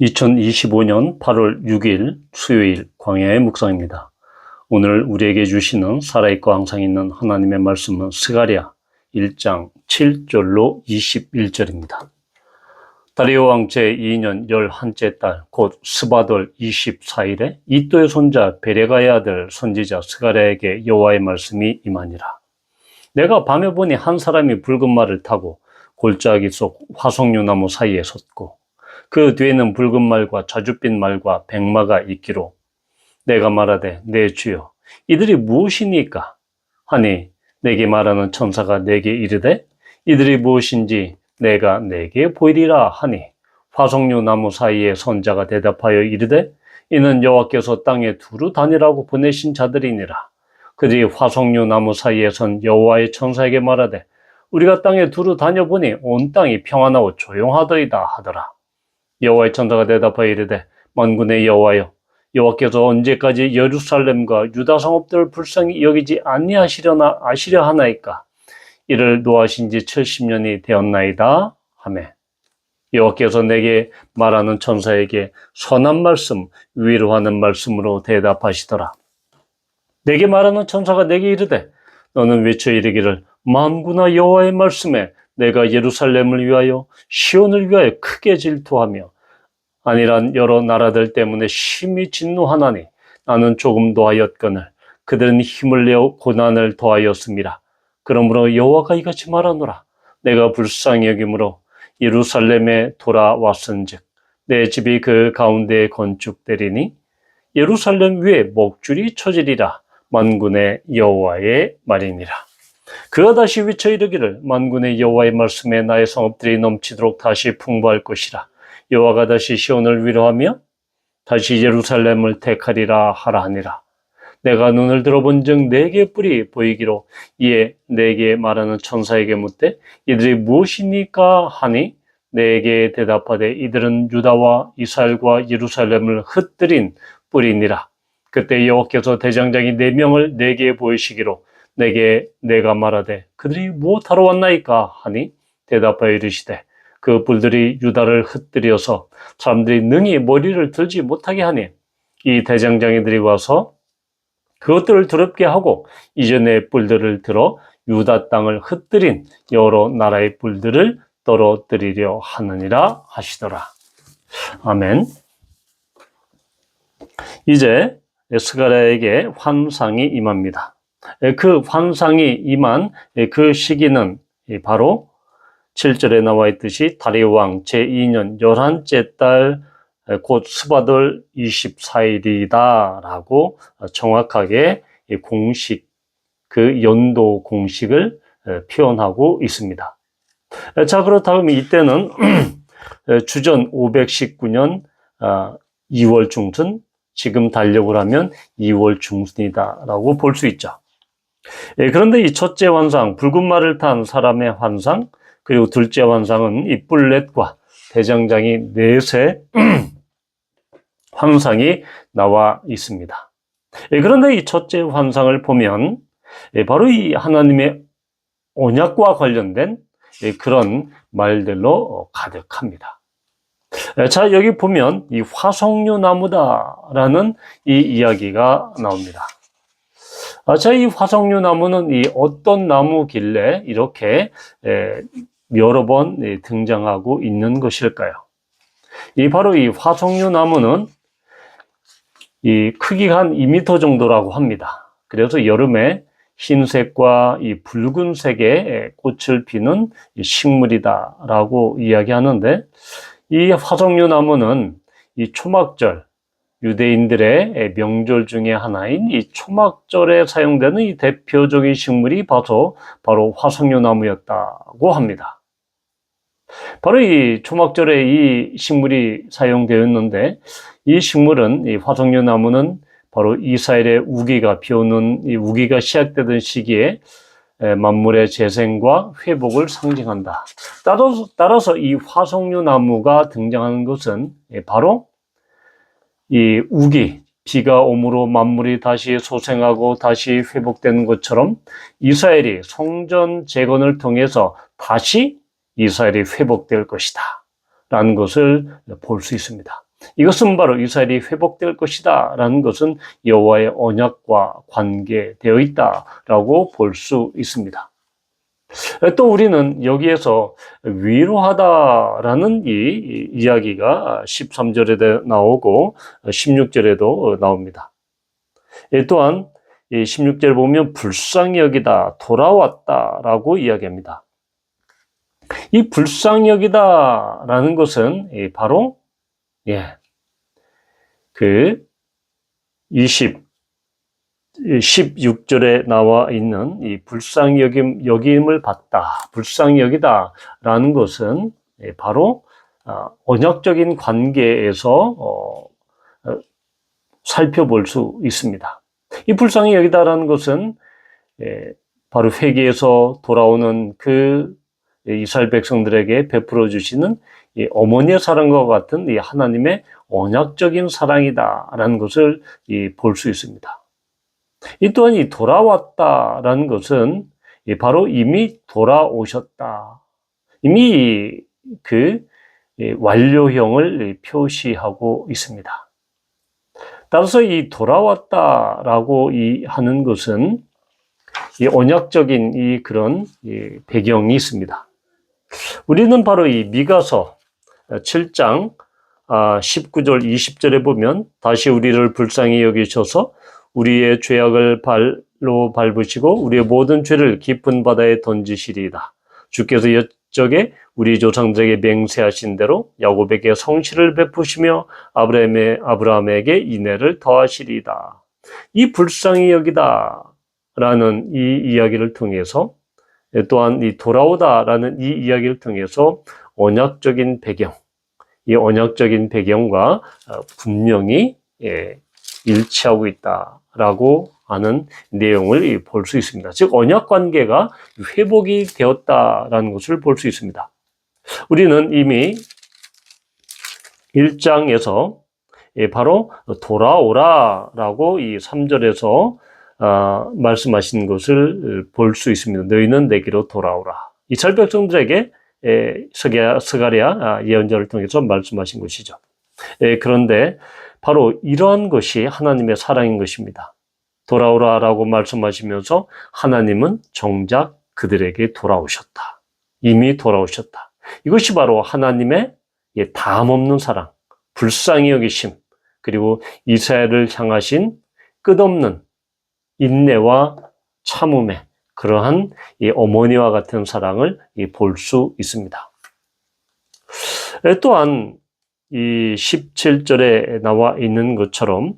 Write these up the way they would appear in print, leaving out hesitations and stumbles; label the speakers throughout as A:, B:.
A: 2025년 8월 6일 수요일 광야의 묵상입니다. 오늘 우리에게 주시는 살아있고 항상 있는 하나님의 말씀은 스가랴 1장 7절로 21절입니다. 다리오 왕 제2년 11째 달 곧 스바돌 24일에 이또의 손자 베레가의 아들 선지자 스가랴에게 여호와의 말씀이 임하니라. 내가 밤에 보니 한 사람이 붉은 말을 타고 골짜기 속 화석류 나무 사이에 섰고 그 뒤에는 붉은 말과 자줏빛 말과 백마가 있기로 내가 말하되 내 주여 이들이 무엇이니까 하니 내게 말하는 천사가 내게 이르되 이들이 무엇인지 내가 내게 보이리라 하니 화석류 나무 사이에 선자가 대답하여 이르되 이는 여호와께서 땅에 두루 다니라고 보내신 자들이니라. 그들이 화석류 나무 사이에 선 여호와의 천사에게 말하되 우리가 땅에 두루 다녀보니 온 땅이 평안하고 조용하더이다 하더라. 여호와의 천사가 대답하여 이르되 만군의 여호와여 여호와께서 언제까지 예루살렘과 유다 성읍들을 불쌍히 여기지 아시려 하나이까. 이를 노하신 지 70년이 되었나이다 하매 여호와께서 내게 말하는 천사에게 선한 말씀 위로하는 말씀으로 대답하시더라. 내게 말하는 천사가 내게 이르되 너는 외쳐 이르기를 만군의 여호와의 말씀에 내가 예루살렘을 위하여 시온을 위하여 크게 질투하며 아니란 여러 나라들 때문에 심히 진노하나니 나는 조금 더하였거늘 그들은 힘을 내어 고난을 더하였습니다. 그러므로 여호와가 이같이 말하노라. 내가 불쌍히 여김으로 예루살렘에 돌아왔은즉 내 집이 그 가운데에 건축되리니 예루살렘 위에 목줄이 쳐지리라. 만군의 여호와의 말이니라. 그가 다시 외쳐 이르기를 만군의 여호와의 말씀에 나의 성읍들이 넘치도록 다시 풍부할 것이라. 여호와가 다시 시온을 위로하며 다시 예루살렘을 택하리라 하라 하니라. 내가 눈을 들어본즉 내게 뿔이 보이기로 이에 내게 말하는 천사에게 묻되 이들이 무엇이니까 하니 내게 대답하되 이들은 유다와 이스라엘과 예루살렘을 흩뜨린 뿔이니라. 그때 여호와께서 대장장이 4명을 내게 보이시기로 내가 말하되 그들이 무엇하러 왔나이까 하니 대답하여 이르시되 그 뿔들이 유다를 흩뜨려서 사람들이 능히 머리를 들지 못하게 하니 이 대장장이들이 와서 그것들을 더럽게 하고 이전의 뿔들을 들어 유다 땅을 흩뜨린 여러 나라의 뿔들을 떨어뜨리려 하느니라 하시더라. 아멘. 이제 스가랴에게 환상이 임합니다. 그 환상이 임한 그 시기는 바로 7절에 나와 있듯이 다리오 왕 제2년 11째 달 곧 스바돌 24일이다 라고 정확하게 공식, 그 연도 공식을 표현하고 있습니다. 자, 그렇다면 이때는 주전 519년 2월 중순, 지금 달력을 하면 2월 중순이다 라고 볼 수 있죠. 그런데 이 첫째 환상, 붉은 말을 탄 사람의 환상, 그리고 둘째 환상은 이 뿔렛과 대장장이 넷의 환상이 나와 있습니다. 그런데 이 첫째 환상을 보면 바로 이 하나님의 언약과 관련된 그런 말들로 가득합니다. 자, 여기 보면 이 화석류 나무다라는 이 이야기가 나옵니다. 자, 이 화석류 나무는 이 어떤 나무길래 이렇게 여러 번 등장하고 있는 것일까요? 바로 이 화석류 나무는 이 크기가 한 2m 정도라고 합니다. 그래서 여름에 흰색과 이 붉은색의 꽃을 피는 식물이다라고 이야기하는데 이 화석류 나무는 이 초막절, 유대인들의 명절 중에 하나인 이 초막절에 사용되는 이 대표적인 식물이 바로 화석류 나무였다고 합니다. 바로 이 초막절에 이 식물이 사용되었는데 이 식물은 이 화석류 나무는 바로 이스라엘의 우기가 비오는 이 우기가 시작되던 시기에 만물의 재생과 회복을 상징한다. 따라서 이 화석류 나무가 등장하는 것은 바로 이 우기, 비가 오므로 만물이 다시 소생하고 다시 회복되는 것처럼 이스라엘이 성전 재건을 통해서 다시 이스라엘이 회복될 것이다 라는 것을 볼 수 있습니다. 이것은 바로 이스라엘이 회복될 것이다 라는 것은 여호와의 언약과 관계되어 있다라고 볼 수 있습니다. 또 우리는 여기에서 위로하다라는 이 이야기가 13절에도 나오고 16절에도 나옵니다. 또한 16절 보면 불쌍히 여기다, 돌아왔다라고 이야기합니다. 이 불쌍히 여기다라는 것은 바로 16절에 나와 있는 이 불쌍히 여김을 받다, 불쌍히 여기다라는 것은 바로 언약적인 관계에서 살펴볼 수 있습니다. 이 불쌍히 여기다라는 것은 바로 회개에서 돌아오는 그 이스라엘 백성들에게 베풀어 주시는 이 어머니의 사랑과 같은 이 하나님의 언약적인 사랑이다라는 것을 볼 수 있습니다. 이 또한 이 돌아왔다라는 것은 바로 이미 돌아오셨다. 이미 그 완료형을 표시하고 있습니다. 따라서 이 돌아왔다라고 하는 것은 이 언약적인 이 그런 배경이 있습니다. 우리는 바로 이 미가서 7장 19절 20절에 보면 다시 우리를 불쌍히 여기셔서 우리의 죄악을 발로 밟으시고 우리의 모든 죄를 깊은 바다에 던지시리이다. 주께서 옛적에 우리 조상들에게 맹세하신 대로 야곱에게 성실을 베푸시며 아브라함에게 인애를 더하시리이다. 이 불쌍히 여기다 라는 이 이야기를 통해서 또한 이 돌아오다라는 이 이야기를 통해서 언약적인 배경, 이 언약적인 배경과 분명히 일치하고 있다라고 하는 내용을 볼 수 있습니다. 즉 언약 관계가 회복이 되었다라는 것을 볼 수 있습니다. 우리는 이미 1장에서 바로 돌아오라라고 이 3절에서 말씀하신 것을 볼 수 있습니다. 너희는 내게로 돌아오라. 이스라엘 백성들에게 스가랴 예언자를 통해서 말씀하신 것이죠. 그런데 바로 이러한 것이 하나님의 사랑인 것입니다. 돌아오라라고 말씀하시면서 하나님은 정작 그들에게 돌아오셨다. 이미 돌아오셨다. 이것이 바로 하나님의 다함없는 사랑, 불쌍히 여기심, 그리고 이스라엘을 향하신 끝없는 인내와 참음의 그러한 이 어머니와 같은 사랑을 볼 수 있습니다. 또한 이 17절에 나와 있는 것처럼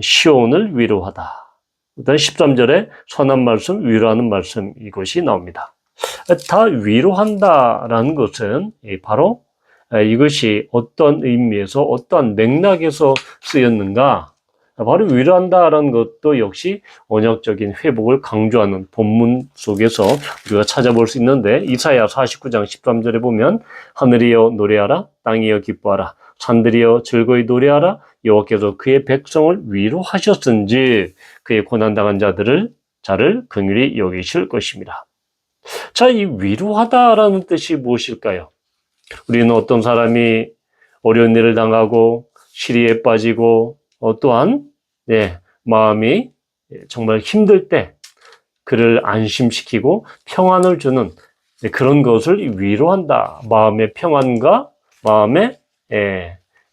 A: 시온을 위로하다. 그다음 13절에 선한 말씀, 위로하는 말씀 이것이 나옵니다. 다 위로한다라는 것은 바로 이것이 어떤 의미에서 어떠한 맥락에서 쓰였는가? 바로 위로한다라는 것도 역시 언약적인 회복을 강조하는 본문 속에서 우리가 찾아볼 수 있는데 이사야 49장 13절에 보면 하늘이여 노래하라, 땅이여 기뻐하라, 산들이여 즐거이 노래하라, 여호와께서 그의 백성을 위로하셨은지 그의 고난당한 자를 긍휼히 여기실 것입니다. 자, 이 위로하다라는 뜻이 무엇일까요? 우리는 어떤 사람이 어려운 일을 당하고 시리에 빠지고 또한 마음이 정말 힘들 때 그를 안심시키고 평안을 주는 그런 것을 위로한다. 마음의 평안과 마음의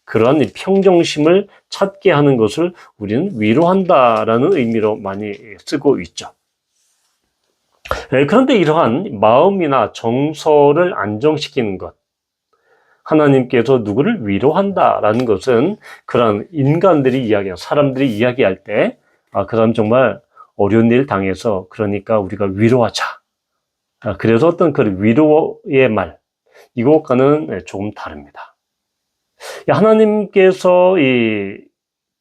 A: 그러한 평정심을 찾게 하는 것을 우리는 위로한다라는 의미로 많이 쓰고 있죠. 그런데 이러한 마음이나 정서를 안정시키는 것, 하나님께서 누구를 위로한다라는 것은 그런 인간들이 사람들이 이야기할 때, 그 사람 정말 어려운 일 당해서 그러니까 우리가 위로하자. 그래서 어떤 그 위로의 말, 이것과는 조금 다릅니다. 하나님께서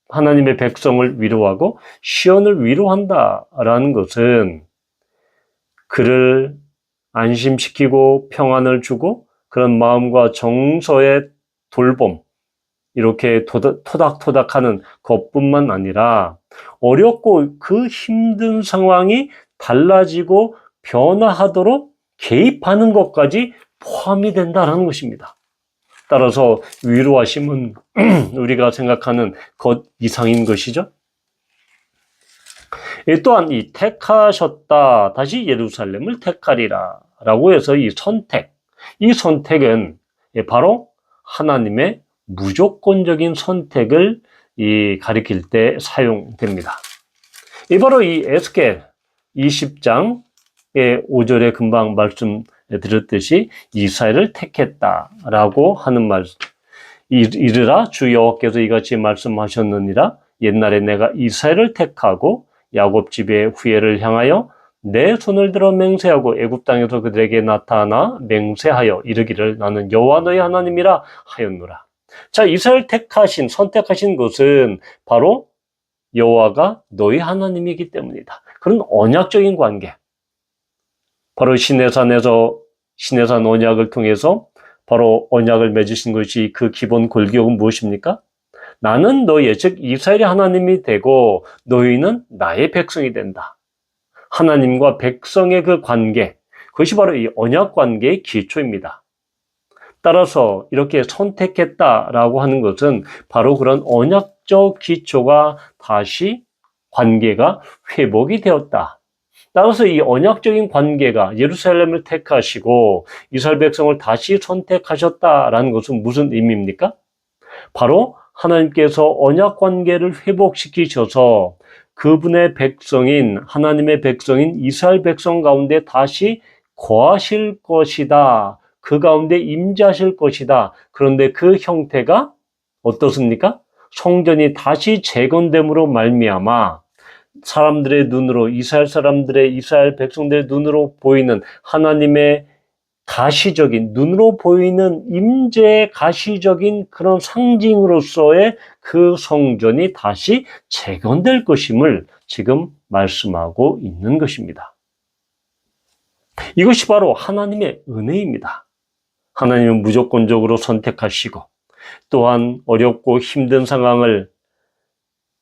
A: 하나님의 백성을 위로하고 시온을 위로한다라는 것은 그를 안심시키고 평안을 주고 그런 마음과 정서의 돌봄, 이렇게 토닥토닥하는 것뿐만 아니라 어렵고 그 힘든 상황이 달라지고 변화하도록 개입하는 것까지 포함이 된다는 것입니다. 따라서 위로하심은 우리가 생각하는 것 이상인 것이죠. 또한 이 택하셨다, 다시 예루살렘을 택하리라 라고 해서 이 선택은 바로 하나님의 무조건적인 선택을 가리킬 때 사용됩니다. 바로 이 에스겔 20장의 5절에 금방 말씀드렸듯이 이스라엘을 택했다라고 하는 말씀. 이르라 주 여호와께서 이같이 말씀하셨느니라. 옛날에 내가 이스라엘을 택하고 야곱 집의 후예를 향하여 내 손을 들어 맹세하고 애굽 땅에서 그들에게 나타나 맹세하여 이르기를 나는 여호와 너희 하나님이라 하였노라. 자, 이스라엘 선택하신 것은 바로 여호와가 너희 하나님이기 때문이다. 그런 언약적인 관계. 바로 시내산 언약을 통해서 바로 언약을 맺으신 것이 그 기본 골격은 무엇입니까? 나는 너희의, 즉 이스라엘의 하나님이 되고 너희는 나의 백성이 된다. 하나님과 백성의 그 관계, 그것이 바로 이 언약 관계의 기초입니다. 따라서 이렇게 선택했다라고 하는 것은 바로 그런 언약적 기초가 다시 관계가 회복이 되었다. 따라서 이 언약적인 관계가 예루살렘을 택하시고 이스라엘 백성을 다시 선택하셨다라는 것은 무슨 의미입니까? 바로 하나님께서 언약 관계를 회복시키셔서 그분의 백성인, 하나님의 백성인 이스라엘 백성 가운데 다시 거하실 것이다. 그 가운데 임재하실 것이다. 그런데 그 형태가 어떻습니까? 성전이 다시 재건됨으로 말미암아 사람들의 눈으로, 이스라엘 백성들의 눈으로 보이는 하나님의 가시적인, 눈으로 보이는 임재의 가시적인 그런 상징으로서의 그 성전이 다시 재건될 것임을 지금 말씀하고 있는 것입니다. 이것이 바로 하나님의 은혜입니다. 하나님은 무조건적으로 선택하시고 또한 어렵고 힘든 상황을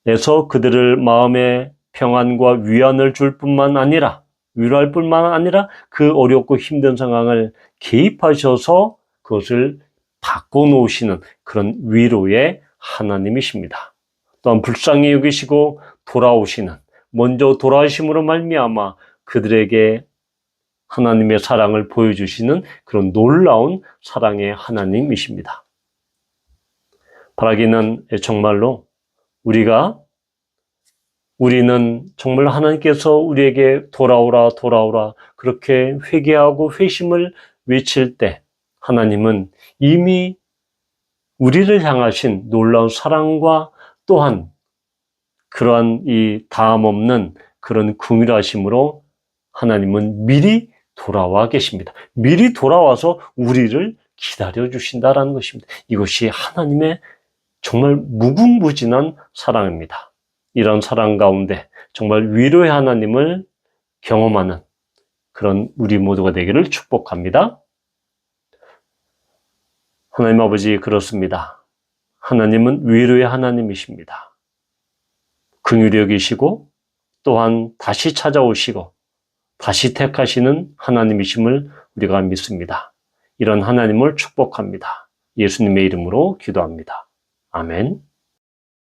A: 내서 그들을 마음의 평안과 위안을 줄 뿐만 아니라 위로할 뿐만 아니라 그 어렵고 힘든 상황을 개입하셔서 그것을 바꿔놓으시는 그런 위로의 하나님이십니다. 또한 불쌍히 여기시고 먼저 돌아오심으로 말미암아 그들에게 하나님의 사랑을 보여주시는 그런 놀라운 사랑의 하나님이십니다. 바라기는 정말로 우리는 정말 하나님께서 우리에게 돌아오라 그렇게 회개하고 회심을 외칠 때 하나님은 이미 우리를 향하신 놀라운 사랑과 또한 그러한 이 다함 없는 그런 긍휼하심으로 하나님은 미리 돌아와 계십니다. 미리 돌아와서 우리를 기다려 주신다라는 것입니다. 이것이 하나님의 정말 무궁무진한 사랑입니다. 이런 사랑 가운데 정말 위로의 하나님을 경험하는 그런 우리 모두가 되기를 축복합니다. 하나님 아버지, 그렇습니다. 하나님은 위로의 하나님이십니다. 긍휼히 여기시고 또한 다시 찾아오시고 다시 택하시는 하나님이심을 우리가 믿습니다. 이런 하나님을 축복합니다. 예수님의 이름으로 기도합니다. 아멘.